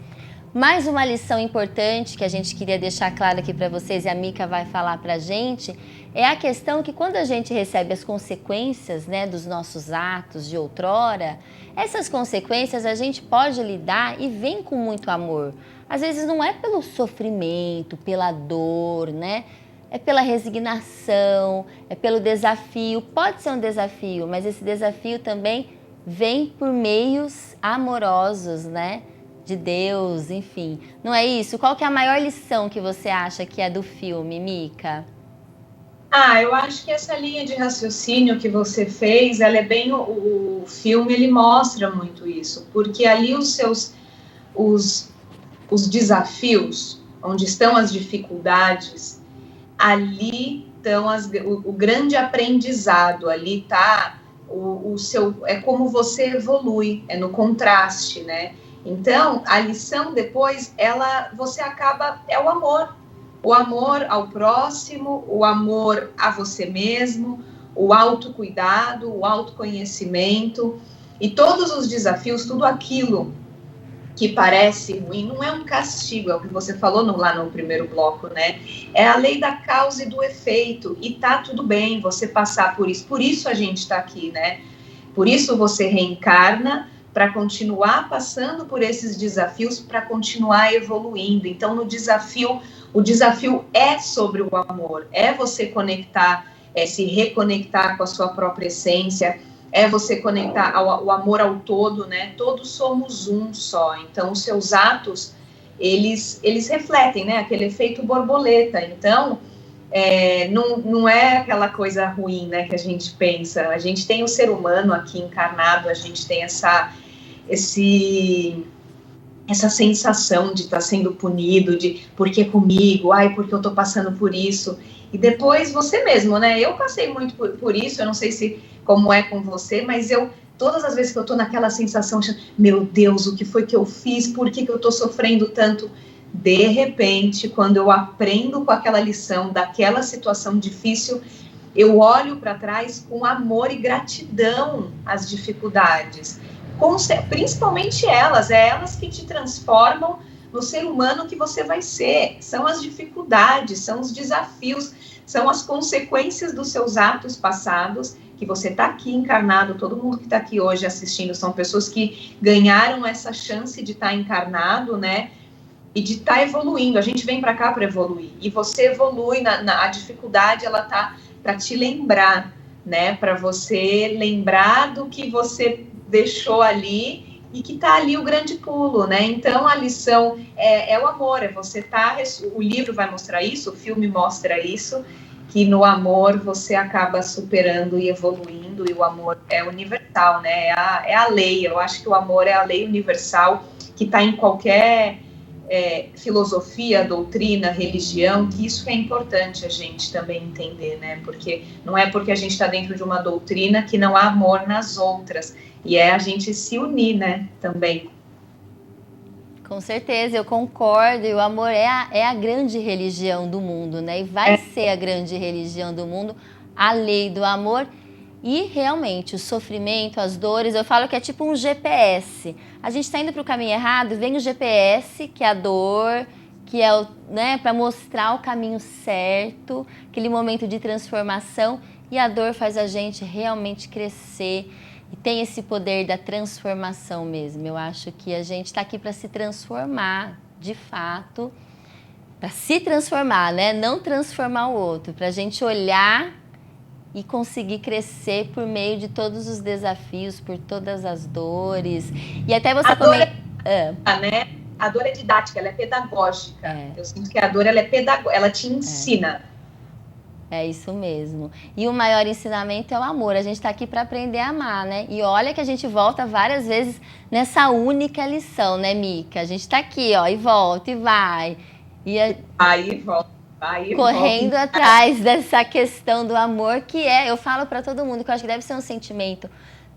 Mais uma lição importante que a gente queria deixar claro aqui para vocês, e a Mica vai falar para a gente, é a questão que quando a gente recebe as consequências, né, dos nossos atos de outrora, essas consequências a gente pode lidar e vem com muito amor. Às vezes não é pelo sofrimento, pela dor, né? É pela resignação, é pelo desafio. Pode ser um desafio, mas esse desafio também vem por meios amorosos, né? De Deus, enfim. Não é isso? Qual que é a maior lição que você acha que é do filme, Mica? Eu acho que essa linha de raciocínio que você fez, ela é bem... O filme, ele mostra muito isso. Porque ali os desafios, onde estão as dificuldades, ali estão o grande aprendizado, ali está é como você evolui, é no contraste, né? Então, a lição depois, você acaba, é o amor ao próximo, o amor a você mesmo, o autocuidado, o autoconhecimento, e todos os desafios, tudo aquilo que parece ruim, não é um castigo, é o que você falou lá no primeiro bloco, né? É a lei da causa e do efeito, e tá tudo bem você passar por isso a gente tá aqui, né? Por isso você reencarna, para continuar passando por esses desafios, para continuar evoluindo. Então, o desafio é sobre o amor, é você conectar, se reconectar com a sua própria essência, é você conectar o amor ao todo, né? Todos somos um só. Então, os seus atos, eles refletem, né? Aquele efeito borboleta. Então, não é aquela coisa ruim, né, que a gente pensa. A gente tem o ser humano aqui encarnado, a gente tem essa sensação de estar sendo punido, de por que comigo, porque eu estou passando por isso. E depois você mesmo, né? Eu passei muito por isso, eu não sei como é com você, mas todas as vezes que eu estou naquela sensação, meu Deus, o que foi que eu fiz? Por que eu estou sofrendo tanto? De repente, quando eu aprendo com aquela lição, daquela situação difícil, eu olho para trás com amor e gratidão às dificuldades. Principalmente elas que te transformam no ser humano que você vai ser. São as dificuldades, são os desafios, são as consequências dos seus atos passados, que você está aqui encarnado, todo mundo que está aqui hoje assistindo são pessoas que ganharam essa chance de estar encarnado, né? E de estar evoluindo. A gente vem para cá para evoluir. E você evolui, a dificuldade, ela tá para te lembrar, né? Para você lembrar do que você deixou ali e que tá ali o grande pulo, né? Então, a lição é o amor, você o livro vai mostrar isso, o filme mostra isso, que no amor você acaba superando e evoluindo, e o amor é universal, né? É a lei, eu acho que o amor é a lei universal que está em qualquer filosofia, doutrina, religião, que isso é importante a gente também entender, né? Porque não é porque a gente está dentro de uma doutrina que não há amor nas outras, e é a gente se unir, né, também. Com certeza, eu concordo, e o amor é a grande religião do mundo, né? E vai ser a grande religião do mundo, a lei do amor. E realmente, o sofrimento, as dores, eu falo que é tipo um GPS. A gente está indo para o caminho errado, vem o GPS, que é a dor, que é né, para mostrar o caminho certo, aquele momento de transformação, e a dor faz a gente realmente crescer. E tem esse poder da transformação mesmo. Eu acho que a gente está aqui para se transformar, de fato, para se transformar, né? Não transformar o outro, para a gente olhar e conseguir crescer por meio de todos os desafios, por todas as dores. E até você né? A dor é didática, ela é pedagógica. Eu sinto que a dor ela é pedagógica, ela te ensina. É isso mesmo. E o maior ensinamento é o amor. A gente está aqui para aprender a amar, né? E olha que a gente volta várias vezes nessa única lição, né, Mica? A gente está aqui, ó, e volta, e vai. Aí volta. Correndo atrás dessa questão do amor, que eu falo para todo mundo, que eu acho que deve ser um sentimento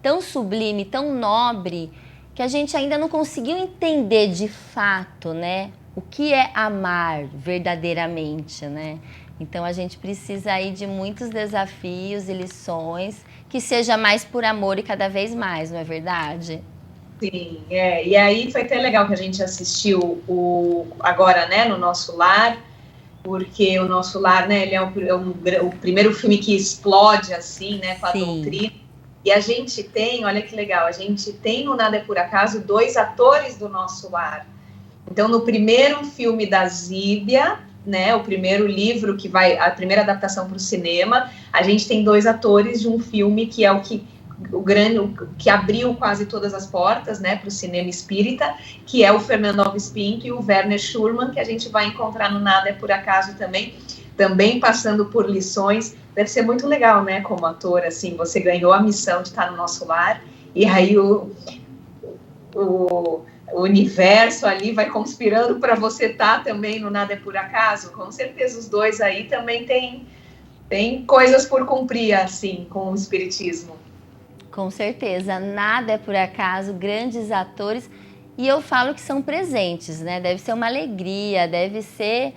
tão sublime, tão nobre, que a gente ainda não conseguiu entender de fato, né? O que é amar verdadeiramente, né? Então a gente precisa aí de muitos desafios e lições, que seja mais por amor e cada vez mais, não é verdade? Sim, e aí foi até legal que a gente assistiu agora, né, no Nosso Lar, porque o Nosso Lar, né, ele é o primeiro filme que explode assim, né, com a doutrina. E a gente tem, olha que legal, a gente tem no Nada é Por Acaso 2 atores do Nosso Lar. Então, no primeiro filme da Zíbia, né, o primeiro livro a primeira adaptação para o cinema, a gente tem 2 atores de um filme que é o que abriu quase todas as portas, né, para o cinema espírita, que é o Fernando Alves Pinto e o Werner Schurmann, que a gente vai encontrar no Nada é Por Acaso também passando por lições. Deve ser muito legal, né, como ator, assim, você ganhou a missão de estar no Nosso Lar, e aí o universo ali vai conspirando para você estar também no Nada é Por Acaso. Com certeza os 2 aí também tem coisas por cumprir, assim, com o espiritismo. Com certeza, nada é por acaso, grandes atores, e eu falo que são presentes, né? Deve ser uma alegria, deve ser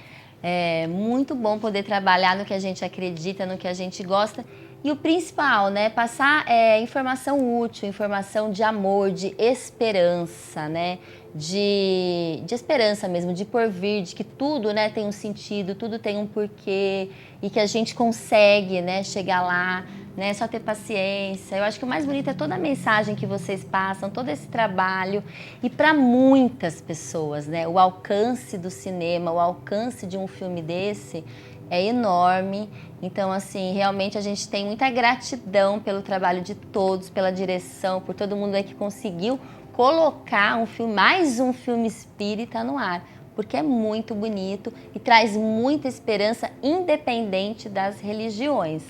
muito bom poder trabalhar no que a gente acredita, no que a gente gosta. E o principal, né? Passar informação útil, informação de amor, de esperança, né? De esperança mesmo, de porvir, de que tudo, né, tem um sentido, tudo tem um porquê, e que a gente consegue, né, chegar lá, né, só ter paciência. Eu acho que o mais bonito é toda a mensagem que vocês passam, todo esse trabalho, e para muitas pessoas, né, o alcance do cinema, o alcance de um filme desse é enorme. Então, assim, realmente a gente tem muita gratidão pelo trabalho de todos, pela direção, por todo mundo aí que conseguiu colocar mais um filme espírita no ar, porque é muito bonito e traz muita esperança, independente das religiões.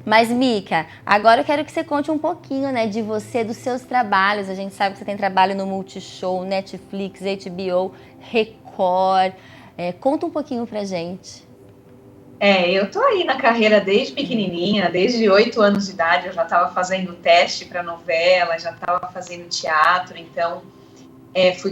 Mas, Mica, agora eu quero que você conte um pouquinho, né, de você, dos seus trabalhos. A gente sabe que você tem trabalho no Multishow, Netflix, HBO, Record. Conta um pouquinho pra gente. Eu tô aí na carreira desde pequenininha, desde 8 anos de idade, eu já estava fazendo teste para novela, já estava fazendo teatro, então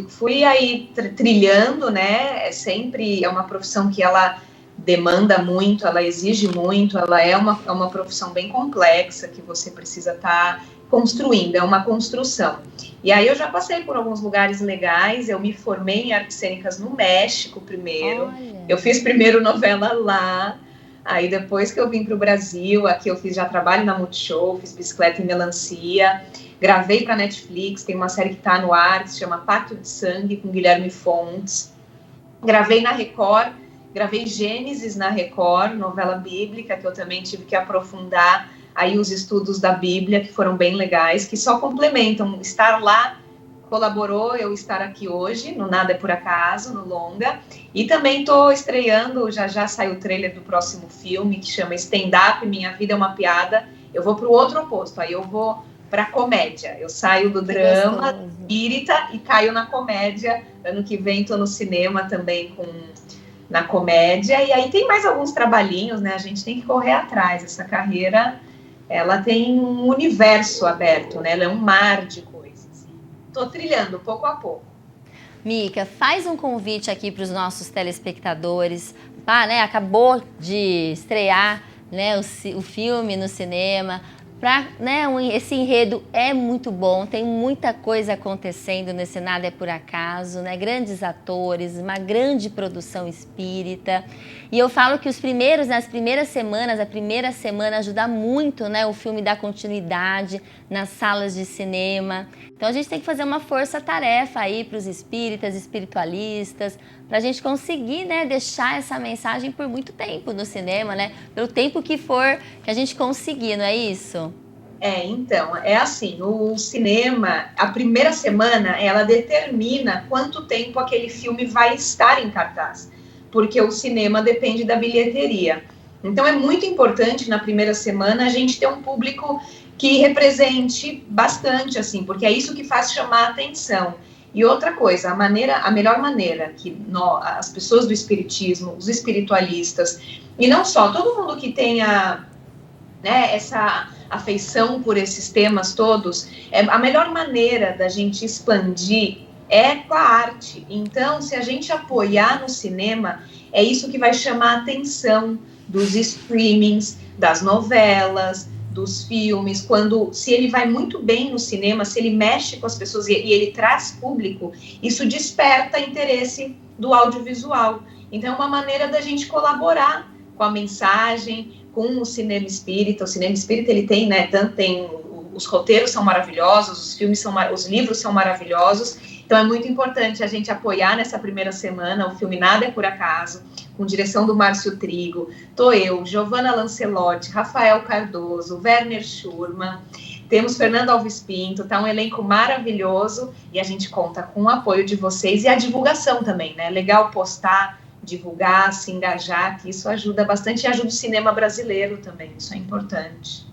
fui aí trilhando, né, sempre é uma profissão que ela demanda muito, ela exige muito, ela é uma profissão bem complexa, que você precisa estar construindo, é uma construção. E aí eu já passei por alguns lugares legais, eu me formei em artes cênicas no México primeiro. Olha. Eu fiz primeiro novela lá, aí depois que eu vim para o Brasil, aqui eu já trabalho na Multishow, fiz Bicicleta e Melancia, gravei para Netflix, tem uma série que está no ar, que se chama Pacto de Sangue, com Guilherme Fontes. Gravei na Record, gravei Gênesis na Record, novela bíblica, que eu também tive que aprofundar aí os estudos da Bíblia, que foram bem legais, que só complementam. Estar lá colaborou eu estar aqui hoje, no Nada é Por Acaso, no longa, e também estou estreando, já saiu o trailer do próximo filme, que chama Stand Up, Minha Vida é uma Piada. Eu vou para o outro oposto, aí eu vou para comédia. Eu saio do drama espírita e caio na comédia. Ano que vem estou no cinema também na comédia. E aí tem mais alguns trabalhinhos, né? A gente tem que correr atrás. Essa carreira, ela tem um universo aberto, né? Ela é um mar de coisas. Estou trilhando pouco a pouco. Mica, faz um convite aqui para os nossos telespectadores. Né? Acabou de estrear, né, o filme no cinema. Né, esse enredo é muito bom, tem muita coisa acontecendo nesse Nada é por Acaso, né, grandes atores, uma grande produção espírita. E eu falo que nas primeiras semanas, a primeira semana ajuda muito, né, o filme dar continuidade nas salas de cinema. Então a gente tem que fazer uma força-tarefa aí para os espíritas, espiritualistas, para a gente conseguir, né, deixar essa mensagem por muito tempo no cinema, né, pelo tempo que for que a gente conseguir, não é isso? Então, é assim, o cinema, a primeira semana, ela determina quanto tempo aquele filme vai estar em cartaz, porque o cinema depende da bilheteria. Então, é muito importante, na primeira semana, a gente ter um público que represente bastante, assim, porque é isso que faz chamar a atenção. E outra coisa, a melhor maneira que as pessoas do espiritismo, os espiritualistas, e não só, todo mundo que tenha, né, essa afeição por esses temas todos, a melhor maneira da gente expandir é com a arte. Então, se a gente apoiar no cinema, é isso que vai chamar a atenção dos streamings, das novelas, dos filmes. Se ele vai muito bem no cinema, se ele mexe com as pessoas e ele traz público, isso desperta interesse do audiovisual. Então, é uma maneira da gente colaborar com a mensagem, com o cinema espírita. O cinema espírita, ele tem, né, os roteiros são maravilhosos, os livros são maravilhosos. Então é muito importante a gente apoiar nessa primeira semana o filme Nada é por Acaso, com direção do Márcio Trigo. Tô eu, Giovanna Lancelotti, Rafael Cardoso, Werner Schurman, temos Fernando Alves Pinto, tá um elenco maravilhoso e a gente conta com o apoio de vocês e a divulgação também, né? Legal postar, divulgar, se engajar, que isso ajuda bastante e ajuda o cinema brasileiro também, isso é importante.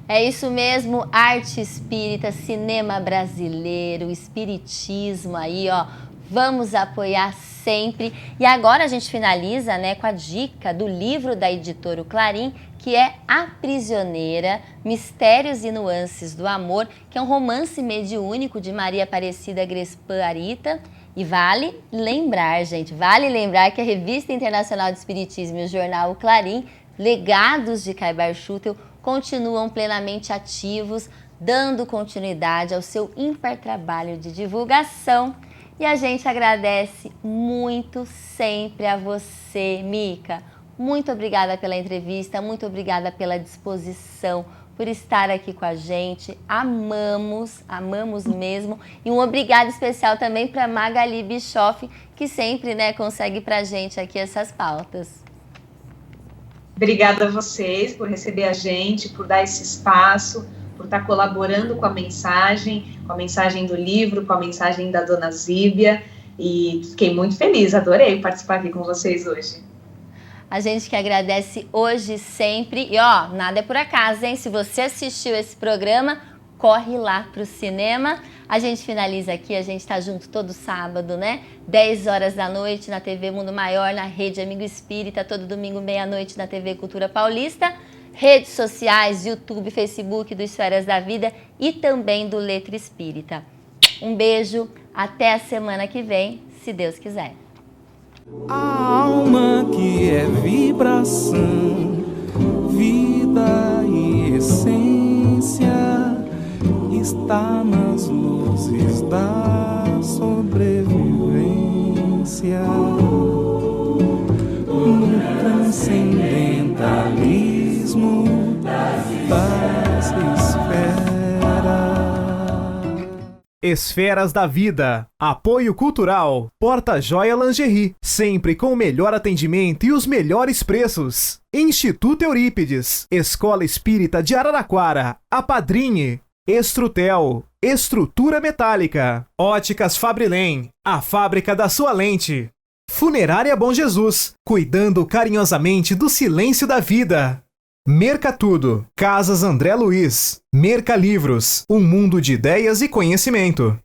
É isso mesmo, arte espírita, cinema brasileiro, espiritismo aí, ó, vamos apoiar sempre. E agora a gente finaliza, né, com a dica do livro da editora Clarim, que é A Prisioneira, Mistérios e Nuances do Amor, que é um romance mediúnico de Maria Aparecida Grespan Arita. E vale lembrar, gente, que a Revista Internacional de Espiritismo e o jornal Clarim, Legados de Caibar Schutel, continuam plenamente ativos, dando continuidade ao seu ímpar trabalho de divulgação. E a gente agradece muito sempre a você, Mica. Muito obrigada pela entrevista, muito obrigada pela disposição, por estar aqui com a gente. Amamos mesmo. E um obrigado especial também para Magali Bischoff, que sempre, né, consegue para a gente aqui essas pautas. Obrigada a vocês por receber a gente, por dar esse espaço, por estar colaborando com a mensagem do livro, com a mensagem da Dona Zíbia. E fiquei muito feliz, adorei participar aqui com vocês hoje. A gente que agradece hoje e sempre. E ó, nada é por acaso, hein? Se você assistiu esse programa, corre lá pro cinema. A gente finaliza aqui, a gente tá junto todo sábado, né? 10 horas da noite na TV Mundo Maior, na Rede Amigo Espírita, todo domingo meia-noite na TV Cultura Paulista, redes sociais, YouTube, Facebook do Esferas da Vida e também do Letra Espírita. Um beijo, até a semana que vem, se Deus quiser. A alma que é vibração, vida e essência, está nas luzes da sobrevivência, no transcendentalismo das esferas. Esferas da Vida. Apoio Cultural. Porta-Joia Lingerie. Sempre com o melhor atendimento e os melhores preços. Instituto Eurípides. Escola Espírita de Araraquara. Apadrinhe. Estrutel. Estrutura Metálica. Óticas Fabrilém. A fábrica da sua lente. Funerária Bom Jesus. Cuidando carinhosamente do silêncio da vida. Mercatudo, Casas André Luiz, Mercalivros, um mundo de ideias e conhecimento.